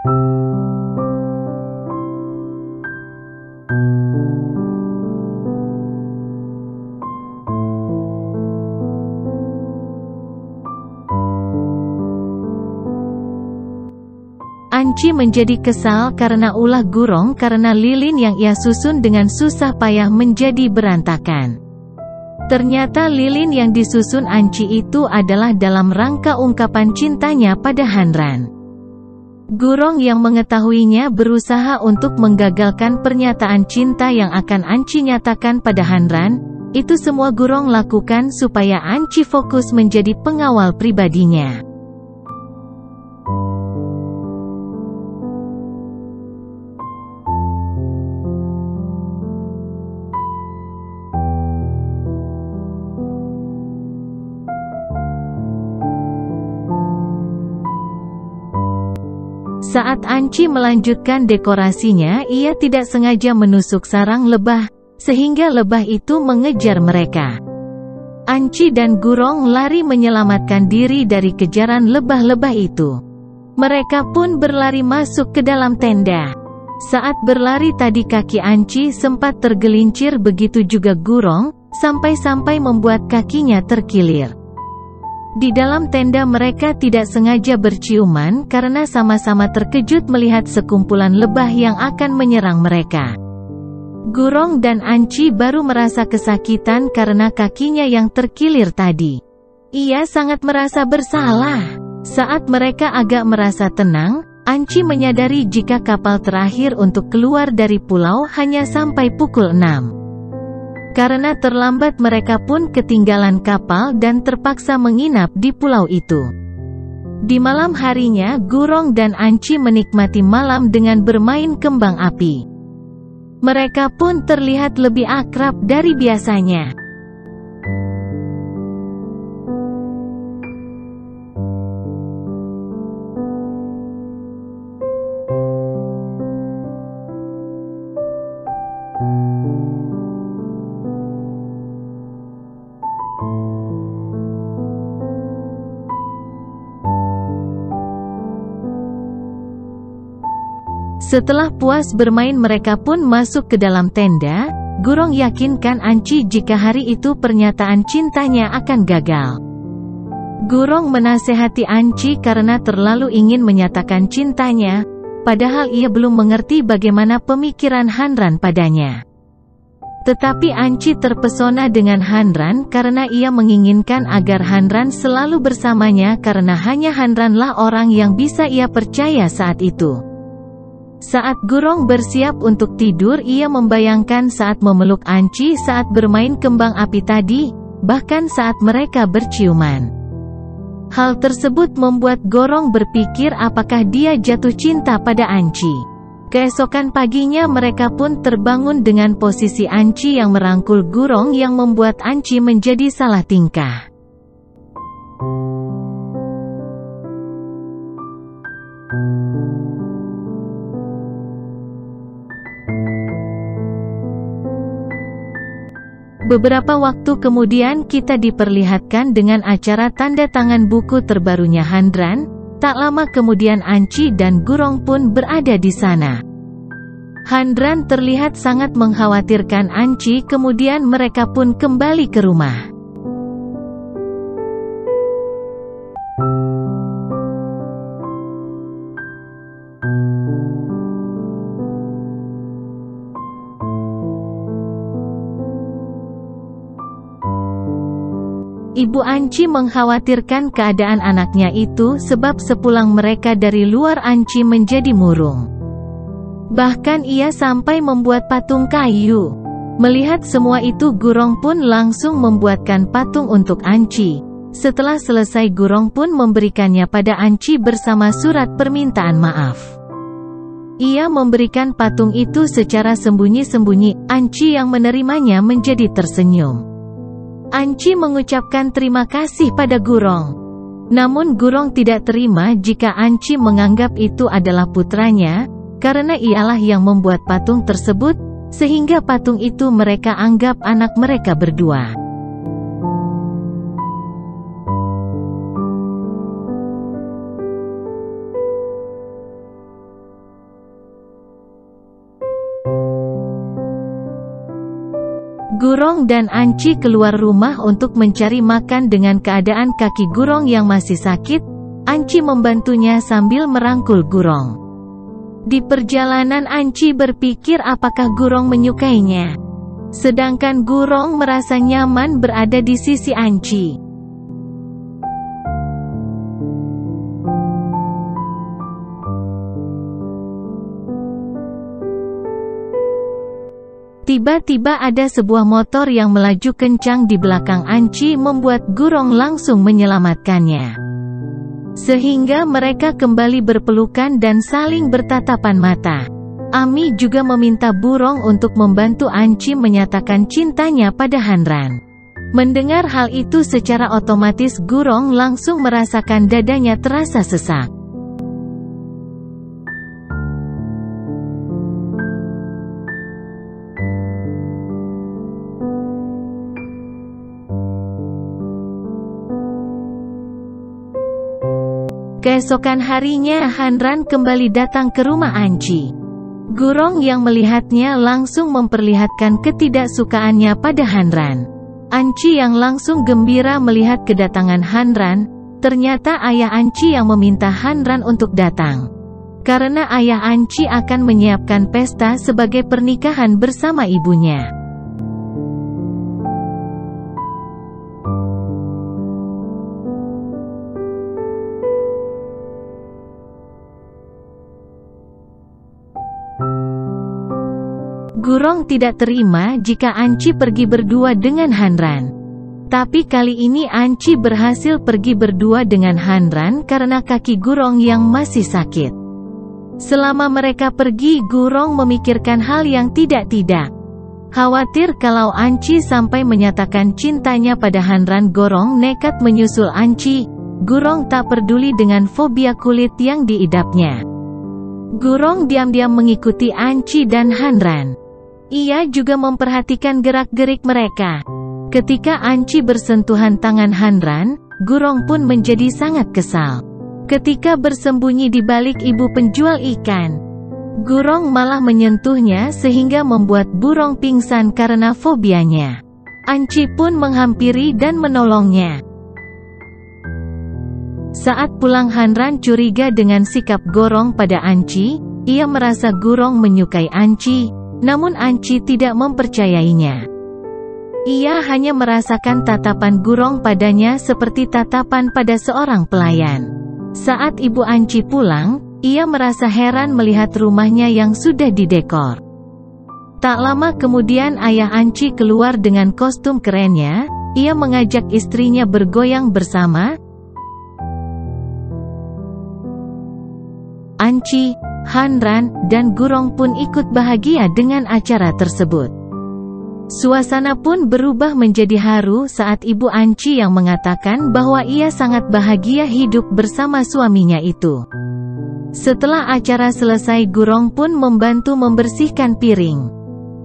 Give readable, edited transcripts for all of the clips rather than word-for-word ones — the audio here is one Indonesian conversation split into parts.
Anci menjadi kesal karena ulah Gurong karena lilin yang ia susun dengan susah payah menjadi berantakan. Ternyata lilin yang disusun Anci itu adalah dalam rangka ungkapan cintanya pada Hanran. Gurong yang mengetahuinya berusaha untuk menggagalkan pernyataan cinta yang akan Anci nyatakan pada Hanran. Itu semua Gurong lakukan supaya Anci fokus menjadi pengawal pribadinya. Saat Anci melanjutkan dekorasinya, ia tidak sengaja menusuk sarang lebah, sehingga lebah itu mengejar mereka. Anci dan Gurong lari menyelamatkan diri dari kejaran lebah-lebah itu. Mereka pun berlari masuk ke dalam tenda. Saat berlari tadi kaki Anci sempat tergelincir, begitu juga Gurong, sampai-sampai membuat kakinya terkilir. Di dalam tenda mereka tidak sengaja berciuman karena sama-sama terkejut melihat sekumpulan lebah yang akan menyerang mereka. Gurong dan Anci baru merasa kesakitan karena kakinya yang terkilir tadi. Ia sangat merasa bersalah. Saat mereka agak merasa tenang, Anci menyadari jika kapal terakhir untuk keluar dari pulau hanya sampai pukul 6. Karena terlambat mereka pun ketinggalan kapal dan terpaksa menginap di pulau itu. Di malam harinya Gurong dan Anci menikmati malam dengan bermain kembang api. Mereka pun terlihat lebih akrab dari biasanya. Setelah puas bermain mereka pun masuk ke dalam tenda. Gurong yakinkan Anci jika hari itu pernyataan cintanya akan gagal. Gurong menasehati Anci karena terlalu ingin menyatakan cintanya, padahal ia belum mengerti bagaimana pemikiran Hanran padanya. Tetapi Anci terpesona dengan Hanran karena ia menginginkan agar Hanran selalu bersamanya karena hanya Hanranlah orang yang bisa ia percaya saat itu. Saat Gurong bersiap untuk tidur, ia membayangkan saat memeluk Anci saat bermain kembang api tadi, bahkan saat mereka berciuman. Hal tersebut membuat Gurong berpikir apakah dia jatuh cinta pada Anci. Keesokan paginya mereka pun terbangun dengan posisi Anci yang merangkul Gurong yang membuat Anci menjadi salah tingkah. Beberapa waktu kemudian kita diperlihatkan dengan acara tanda tangan buku terbarunya Hanran. Tak lama kemudian Anci dan Gurong pun berada di sana. Hanran terlihat sangat mengkhawatirkan Anci, kemudian mereka pun kembali ke rumah. Ibu Anci mengkhawatirkan keadaan anaknya itu sebab sepulang mereka dari luar Anci menjadi murung. Bahkan ia sampai membuat patung kayu. Melihat semua itu Gurong pun langsung membuatkan patung untuk Anci. Setelah selesai Gurong pun memberikannya pada Anci bersama surat permintaan maaf. Ia memberikan patung itu secara sembunyi-sembunyi. Anci yang menerimanya menjadi tersenyum. Anci mengucapkan terima kasih pada Gurong. Namun Gurong tidak terima jika Anci menganggap itu adalah putranya, karena ialah yang membuat patung tersebut, sehingga patung itu mereka anggap anak mereka berdua. Gurong dan Anci keluar rumah untuk mencari makan dengan keadaan kaki Gurong yang masih sakit. Anci membantunya sambil merangkul Gurong. Di perjalanan Anci berpikir apakah Gurong menyukainya. Sedangkan Gurong merasa nyaman berada di sisi Anci. Tiba-tiba ada sebuah motor yang melaju kencang di belakang Anci membuat Gurong langsung menyelamatkannya. Sehingga mereka kembali berpelukan dan saling bertatapan mata. Ami juga meminta Gurong untuk membantu Anci menyatakan cintanya pada Hanran. Mendengar hal itu secara otomatis Gurong langsung merasakan dadanya terasa sesak. Keesokan harinya Hanran kembali datang ke rumah Anci. Gurong yang melihatnya langsung memperlihatkan ketidaksukaannya pada Hanran. Anci yang langsung gembira melihat kedatangan Hanran. Ternyata ayah Anci yang meminta Hanran untuk datang. Karena ayah Anci akan menyiapkan pesta sebagai pernikahan bersama ibunya. Gurong tidak terima jika Anci pergi berdua dengan Hanran. Tapi kali ini Anci berhasil pergi berdua dengan Hanran karena kaki Gurong yang masih sakit. Selama mereka pergi, Gurong memikirkan hal yang tidak-tidak. Khawatir kalau Anci sampai menyatakan cintanya pada Hanran, Gurong nekat menyusul Anci. Gurong tak peduli dengan fobia kulit yang diidapnya. Gurong diam-diam mengikuti Anci dan Hanran. Ia juga memperhatikan gerak-gerik mereka. Ketika Anci bersentuhan tangan Hanran, Gurong pun menjadi sangat kesal. Ketika bersembunyi di balik ibu penjual ikan, Gurong malah menyentuhnya sehingga membuat Gurong pingsan karena fobianya. Anci pun menghampiri dan menolongnya. Saat pulang Hanran curiga dengan sikap Gurong pada Anci. Ia merasa Gurong menyukai Anci. Namun Anci tidak mempercayainya. Ia hanya merasakan tatapan Gurong padanya seperti tatapan pada seorang pelayan. Saat ibu Anci pulang, ia merasa heran melihat rumahnya yang sudah didekor. Tak lama kemudian ayah Anci keluar dengan kostum kerennya. Ia mengajak istrinya bergoyang bersama. Anci, Hanran, dan Gurong pun ikut bahagia dengan acara tersebut. Suasana pun berubah menjadi haru saat ibu Anci yang mengatakan bahwa ia sangat bahagia hidup bersama suaminya itu. Setelah acara selesai, Gurong pun membantu membersihkan piring.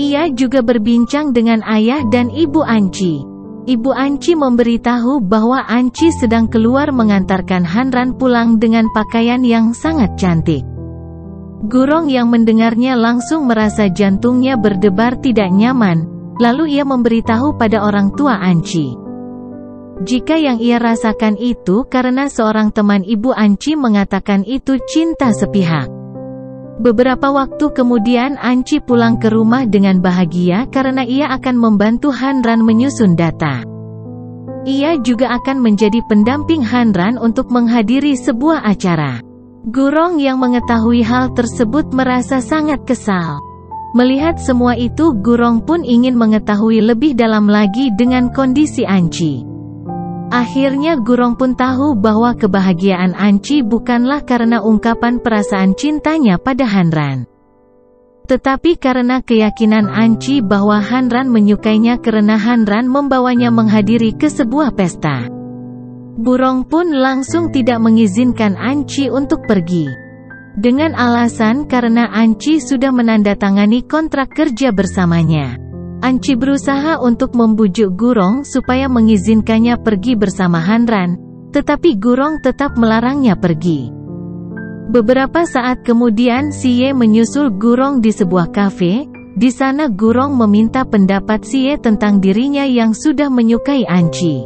Ia juga berbincang dengan ayah dan ibu Anci. Ibu Anci memberitahu bahwa Anci sedang keluar mengantarkan Hanran pulang dengan pakaian yang sangat cantik. Gurong yang mendengarnya langsung merasa jantungnya berdebar tidak nyaman, lalu ia memberitahu pada orang tua Anci. Jika yang ia rasakan itu karena seorang teman ibu Anci mengatakan itu cinta sepihak. Beberapa waktu kemudian Anci pulang ke rumah dengan bahagia karena ia akan membantu Hanran menyusun data. Ia juga akan menjadi pendamping Hanran untuk menghadiri sebuah acara. Gurong yang mengetahui hal tersebut merasa sangat kesal. Melihat semua itu, Gurong pun ingin mengetahui lebih dalam lagi dengan kondisi Anci. Akhirnya Gurong pun tahu bahwa kebahagiaan Anci bukanlah karena ungkapan perasaan cintanya pada Hanran, tetapi karena keyakinan Anci bahwa Hanran menyukainya karena Hanran membawanya menghadiri ke sebuah pesta. Gurong pun langsung tidak mengizinkan Anci untuk pergi. Dengan alasan karena Anci sudah menandatangani kontrak kerja bersamanya. Anci berusaha untuk membujuk Gurong supaya mengizinkannya pergi bersama Hanran, tetapi Gurong tetap melarangnya pergi. Beberapa saat kemudian Siye menyusul Gurong di sebuah kafe. Di sana Gurong meminta pendapat Xie tentang dirinya yang sudah menyukai Anci.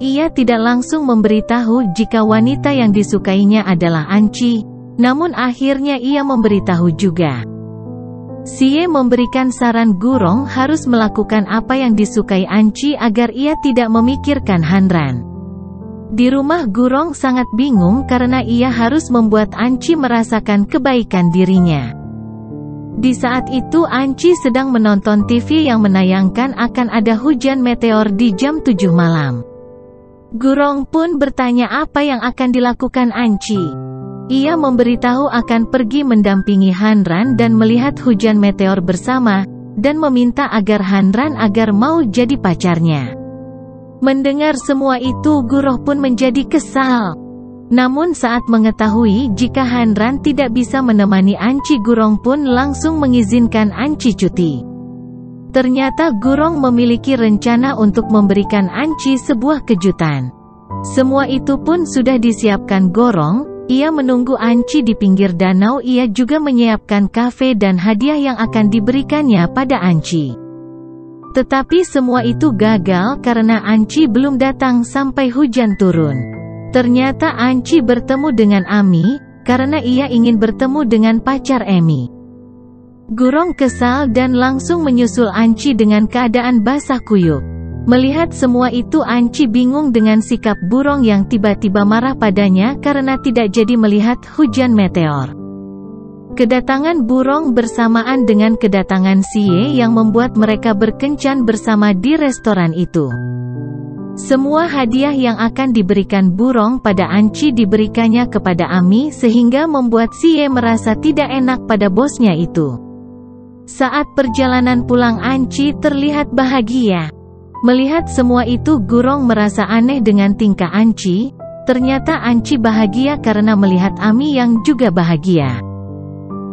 Ia tidak langsung memberitahu jika wanita yang disukainya adalah Anci, namun akhirnya ia memberitahu juga. Xie memberikan saran Gurong harus melakukan apa yang disukai Anci agar ia tidak memikirkan Hanran. Di rumah Gurong sangat bingung karena ia harus membuat Anci merasakan kebaikan dirinya. Di saat itu Anci sedang menonton TV yang menayangkan akan ada hujan meteor di jam 7 malam. Gurong pun bertanya apa yang akan dilakukan Anci. Ia memberitahu akan pergi mendampingi Hanran dan melihat hujan meteor bersama, dan meminta agar Hanran agar mau jadi pacarnya. Mendengar semua itu Gurong pun menjadi kesal. Namun saat mengetahui jika Hanran tidak bisa menemani Anci, Gurong pun langsung mengizinkan Anci cuti. Ternyata Gurong memiliki rencana untuk memberikan Anci sebuah kejutan. Semua itu pun sudah disiapkan Gurong. Ia menunggu Anci di pinggir danau. Ia juga menyiapkan kafe dan hadiah yang akan diberikannya pada Anci. Tetapi semua itu gagal karena Anci belum datang sampai hujan turun. Ternyata Anci bertemu dengan Ami, karena ia ingin bertemu dengan pacar Emi. Gurong kesal dan langsung menyusul Anci dengan keadaan basah kuyup. Melihat semua itu Anci bingung dengan sikap Gurong yang tiba-tiba marah padanya karena tidak jadi melihat hujan meteor. Kedatangan Gurong bersamaan dengan kedatangan Xie yang membuat mereka berkencan bersama di restoran itu. Semua hadiah yang akan diberikan Gurong pada Anci diberikannya kepada Ami sehingga membuat Xie merasa tidak enak pada bosnya itu. Saat perjalanan pulang Anci terlihat bahagia. Melihat semua itu Gurong merasa aneh dengan tingkah Anci. Ternyata Anci bahagia karena melihat Ami yang juga bahagia.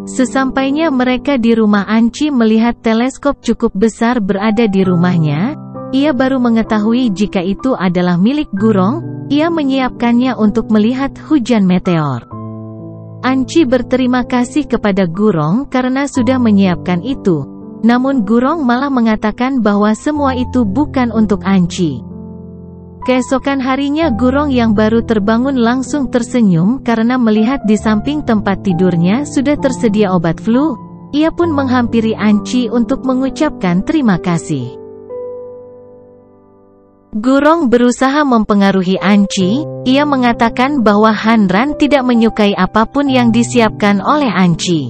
Sesampainya mereka di rumah Anci melihat teleskop cukup besar berada di rumahnya. Ia baru mengetahui jika itu adalah milik Gurong. Ia menyiapkannya untuk melihat hujan meteor. Anci berterima kasih kepada Gurong karena sudah menyiapkan itu. Namun Gurong malah mengatakan bahwa semua itu bukan untuk Anci. Keesokan harinya Gurong yang baru terbangun langsung tersenyum karena melihat di samping tempat tidurnya sudah tersedia obat flu. Ia pun menghampiri Anci untuk mengucapkan terima kasih. Gurong berusaha mempengaruhi Anci. Ia mengatakan bahwa Hanran tidak menyukai apapun yang disiapkan oleh Anci.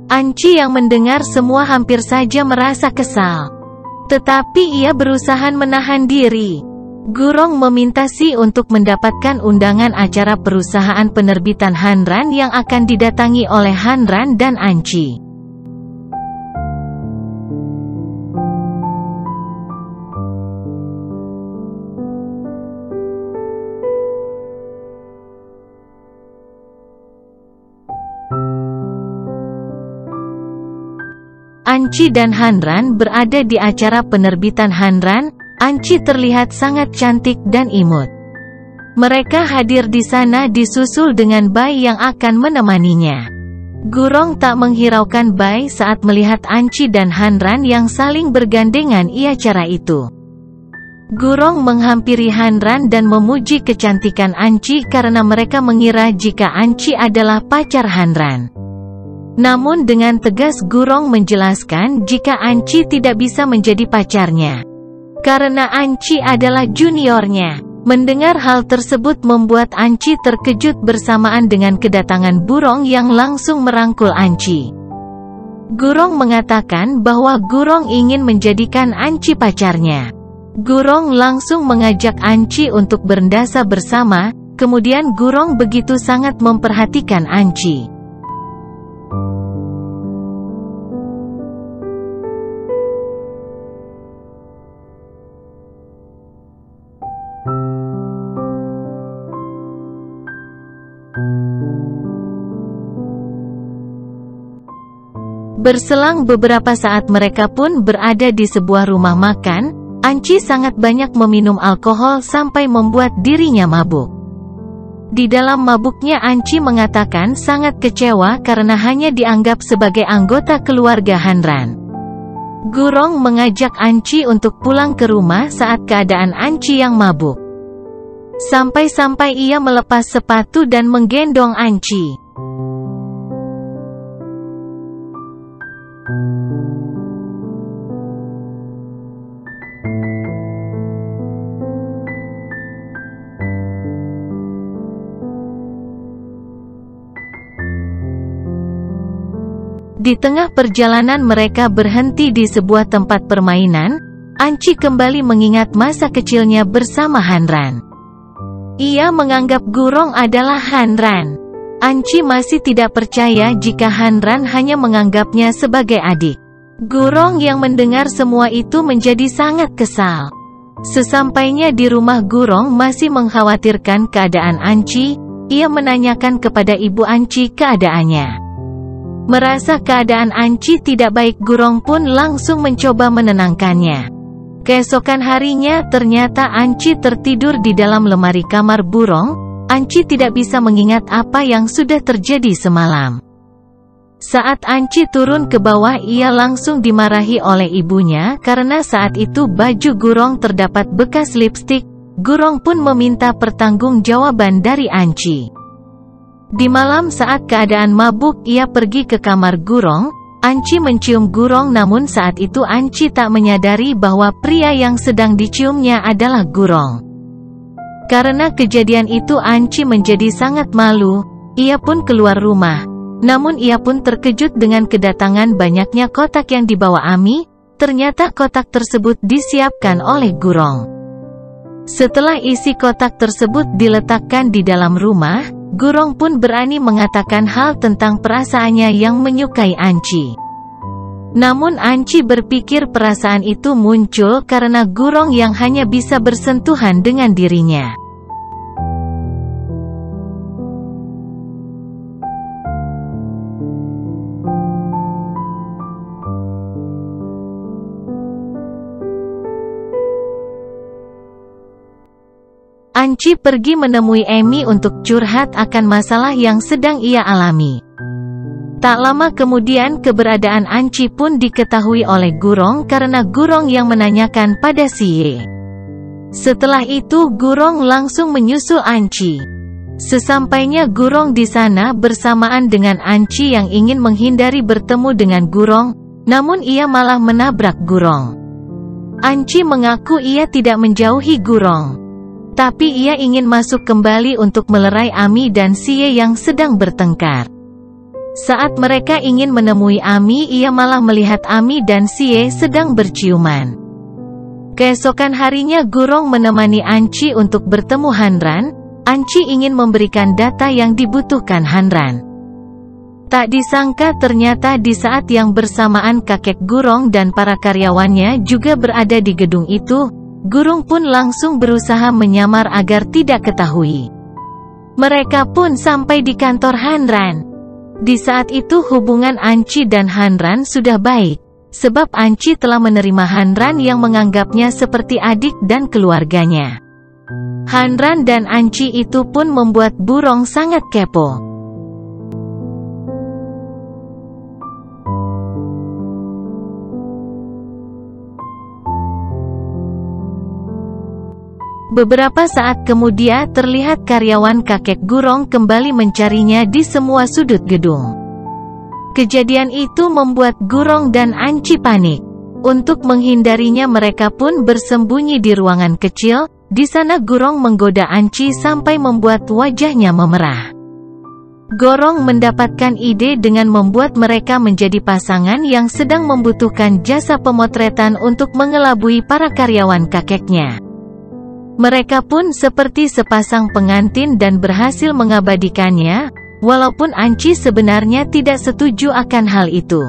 Anci yang mendengar semua hampir saja merasa kesal. Tetapi ia berusaha menahan diri. Gurong meminta Si untuk mendapatkan undangan acara perusahaan penerbitan Hanran yang akan didatangi oleh Hanran dan Anci. Anci dan Hanran berada di acara penerbitan Hanran. Anci terlihat sangat cantik dan imut. Mereka hadir di sana disusul dengan Bai yang akan menemaninya. Gurong tak menghiraukan Bai saat melihat Anci dan Hanran yang saling bergandengan di acara itu. Gurong menghampiri Hanran dan memuji kecantikan Anci karena mereka mengira jika Anci adalah pacar Hanran. Namun dengan tegas Gurong menjelaskan jika Anci tidak bisa menjadi pacarnya. Karena Anci adalah juniornya. Mendengar hal tersebut membuat Anci terkejut bersamaan dengan kedatangan Gurong yang langsung merangkul Anci. Gurong mengatakan bahwa Gurong ingin menjadikan Anci pacarnya. Gurong langsung mengajak Anci untuk berendasa bersama, kemudian Gurong begitu sangat memperhatikan Anci. Berselang beberapa saat mereka pun berada di sebuah rumah makan. Anci sangat banyak meminum alkohol sampai membuat dirinya mabuk. Di dalam mabuknya Anci mengatakan sangat kecewa karena hanya dianggap sebagai anggota keluarga Hanran. Gurong mengajak Anci untuk pulang ke rumah saat keadaan Anci yang mabuk. Sampai-sampai ia melepas sepatu dan menggendong Anci. Di tengah perjalanan mereka berhenti di sebuah tempat permainan. Anci kembali mengingat masa kecilnya bersama Hanran. Ia menganggap Gurong adalah Hanran. Anci masih tidak percaya jika Hanran hanya menganggapnya sebagai adik. Gurong yang mendengar semua itu menjadi sangat kesal. Sesampainya di rumah, Gurong masih mengkhawatirkan keadaan Anci. Ia menanyakan kepada ibu Anci keadaannya. Merasa keadaan Anci tidak baik, Gurong pun langsung mencoba menenangkannya. Keesokan harinya ternyata Anci tertidur di dalam lemari kamar Gurong. Anci tidak bisa mengingat apa yang sudah terjadi semalam. Saat Anci turun ke bawah, ia langsung dimarahi oleh ibunya karena saat itu baju Gurong terdapat bekas lipstik. Gurong pun meminta pertanggungjawaban dari Anci. Di malam saat keadaan mabuk, ia pergi ke kamar Gurong. Anci mencium Gurong, namun saat itu Anci tak menyadari bahwa pria yang sedang diciumnya adalah Gurong. Karena kejadian itu Anci menjadi sangat malu. Ia pun keluar rumah. Namun ia pun terkejut dengan kedatangan banyaknya kotak yang dibawa Ami. Ternyata kotak tersebut disiapkan oleh Gurong. Setelah isi kotak tersebut diletakkan di dalam rumah, Gurong pun berani mengatakan hal tentang perasaannya yang menyukai Anci. Namun Anci berpikir perasaan itu muncul karena Gurong yang hanya bisa bersentuhan dengan dirinya. Anci pergi menemui Emi untuk curhat akan masalah yang sedang ia alami. Tak lama kemudian keberadaan Anci pun diketahui oleh Gurong karena Gurong yang menanyakan pada Siye. Setelah itu Gurong langsung menyusul Anci. Sesampainya Gurong di sana bersamaan dengan Anci yang ingin menghindari bertemu dengan Gurong, namun ia malah menabrak Gurong. Anci mengaku ia tidak menjauhi Gurong. Tapi ia ingin masuk kembali untuk melerai Ami dan Siye yang sedang bertengkar. Saat mereka ingin menemui Ami, ia malah melihat Ami dan Siye sedang berciuman. Keesokan harinya Gurong menemani Anci untuk bertemu Hanran. Anci ingin memberikan data yang dibutuhkan Hanran. Tak disangka ternyata di saat yang bersamaan kakek Gurong dan para karyawannya juga berada di gedung itu. Gurong pun langsung berusaha menyamar agar tidak ketahui. Mereka pun sampai di kantor Hanran. Di saat itu hubungan Anci dan Hanran sudah baik, sebab Anci telah menerima Hanran yang menganggapnya seperti adik dan keluarganya. Hanran dan Anci itu pun membuat Gurong sangat kepo. Beberapa saat kemudian terlihat karyawan kakek Gurong kembali mencarinya di semua sudut gedung. Kejadian itu membuat Gurong dan Anci panik. Untuk menghindarinya mereka pun bersembunyi di ruangan kecil. Di sana Gurong menggoda Anci sampai membuat wajahnya memerah. Gurong mendapatkan ide dengan membuat mereka menjadi pasangan yang sedang membutuhkan jasa pemotretan untuk mengelabui para karyawan kakeknya. Mereka pun seperti sepasang pengantin dan berhasil mengabadikannya, walaupun Anci sebenarnya tidak setuju akan hal itu.